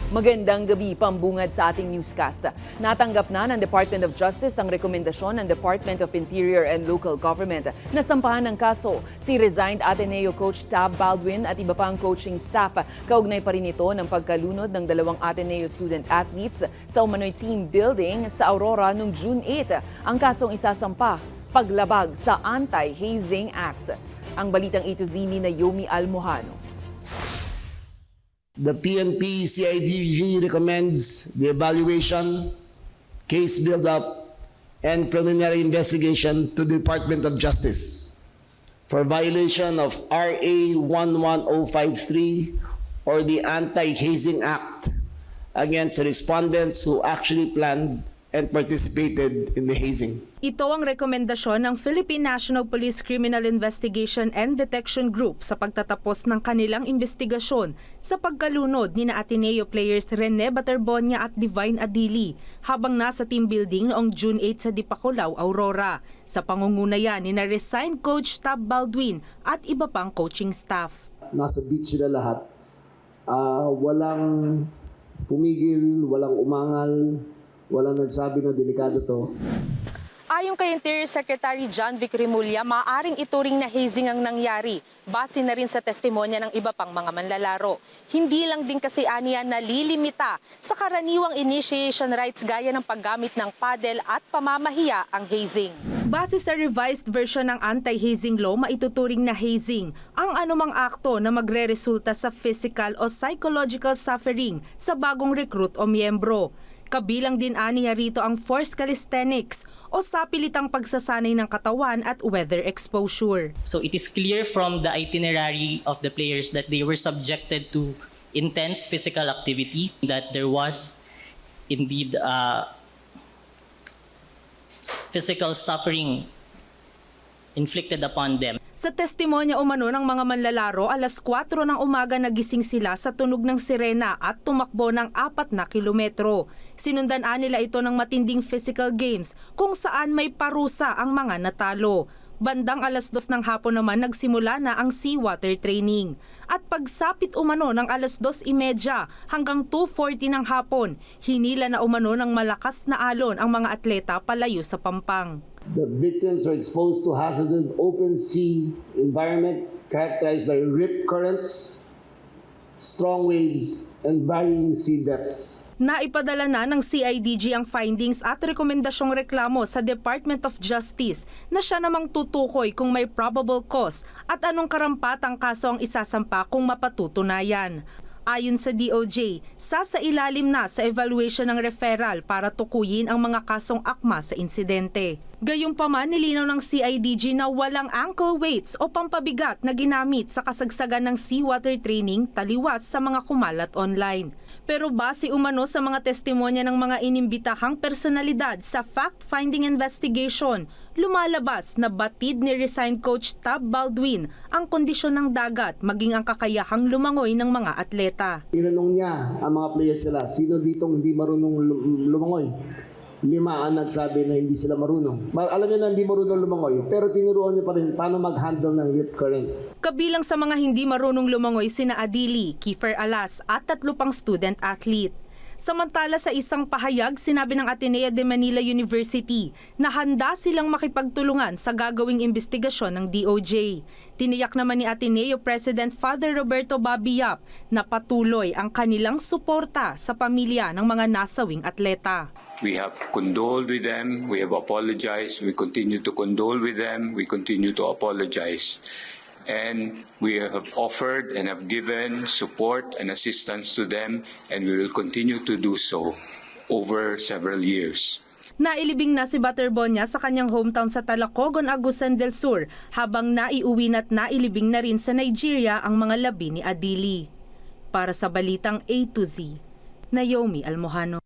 Magandang gabi, pambungad sa ating newscast. Natanggap na ng Department of Justice ang rekomendasyon ng Department of Interior and Local Government na sampahan ng kaso si resigned Ateneo coach Tab Baldwin at iba pang coaching staff. Kaugnay pa rin ito ng pagkalunod ng dalawang Ateneo student athletes sa umano'y team building sa Aurora noong June 8. Ang kasong isasampa, paglabag sa Anti-Hazing Act. Ang balitang ito ni Naomi Almojano. The PNP CIDG recommends the evaluation, case build-up, and preliminary investigation to the Department of Justice for violation of RA 11053 or the Anti-Hazing Act against respondents who actually planned and participated in the hazing. Ito ang rekomendasyon ng Philippine National Police Criminal Investigation and Detection Group sa pagtatapos ng kanilang investigasyon sa pagkalunod ni Ateneo players Rene Baterbonia at Divine Adili habang nasa team building noong June 8 sa Dipakulaw, Aurora. Sa pangunguna yan ni na-resigned coach Tab Baldwin at iba pang coaching staff. Nasa beach sila lahat. Walang pumigil, walang umangal, walang nagsabi na delikado to. Ayon kay Interior Secretary John Vic Remulla, maaring ituring na hazing ang nangyari. Base na rin sa testimonya ng iba pang mga manlalaro. Hindi lang din kasi aniya nalilimita sa karaniwang initiation rights gaya ng paggamit ng paddle at pamamahiya ang hazing. Base sa revised version ng anti-hazing law, maituturing na hazing ang anumang akto na magre-resulta sa physical o psychological suffering sa bagong recruit o miyembro. Kabilang din aniya rito ang forced calisthenics o sapilitang pagsasanay ng katawan at weather exposure. So it is clear from the itinerary of the players that they were subjected to intense physical activity, that there was indeed physical suffering inflicted upon them. Sa testimonya umano ng mga manlalaro, alas 4 ng umaga nagising sila sa tunog ng sirena at tumakbo ng 4 na kilometro. Sinundan nila ito ng matinding physical games kung saan may parusa ang mga natalo. Bandang alas 2 ng hapon naman nagsimula na ang seawater training. At pagsapit umano ng alas 2:30 hanggang 2:40 ng hapon, hinila na umano ng malakas na alon ang mga atleta palayo sa Pampang. The victims were exposed to hazardous open sea environment characterized by rip currents, strong waves, and varying sea depths. Naipadala na ng CIDG ang findings at rekomendasyong reklamo sa Department of Justice na siya namang tutukoy kung may probable cause at anong karampatang kaso ang isasampa kung mapatutunayan. Ayon sa DOJ, sasailalim na sa evaluation ng referral para tukuyin ang mga kasong akma sa insidente. Gayunpaman, nilinaw ng CIDG na walang ankle weights o pampabigat na ginamit sa kasagsagan ng seawater training taliwas sa mga kumalat online. Pero base umano sa mga testimonya ng mga inimbitahang personalidad sa fact-finding investigation, lumalabas na batid ni resigned coach Tab Baldwin ang kondisyon ng dagat maging ang kakayahang lumangoy ng mga atleta. Tinanong niya ang mga players sila, sino ditong hindi marunong lumangoy? 5 ang nagsabi na hindi sila marunong. Alam niyo na hindi marunong lumangoy, pero tinuruan niya pa rin paano mag-handle ng rip current. Kabilang sa mga hindi marunong lumangoy sina Adili, Kiefer Alas at 3 pang student athlete. Samantala sa isang pahayag, sinabi ng Ateneo de Manila University na handa silang makipagtulungan sa gagawing investigasyon ng DOJ. Tiniyak naman ni Ateneo President Father Roberto Babiap na patuloy ang kanilang suporta sa pamilya ng mga nasawing atleta. We have condoled with them, we have apologized, we continue to condole with them, we continue to apologize. And we have offered and have given support and assistance to them, and we will continue to do so over several years. Nailibing na si Baterbonia sa kanyang hometown sa Talacogon, Agusan del Sur, habang naiuwi at nailibing na rin sa Nigeria ang mga labi ni Adili. Para sa Balitang A to Z, Naomi Almojano.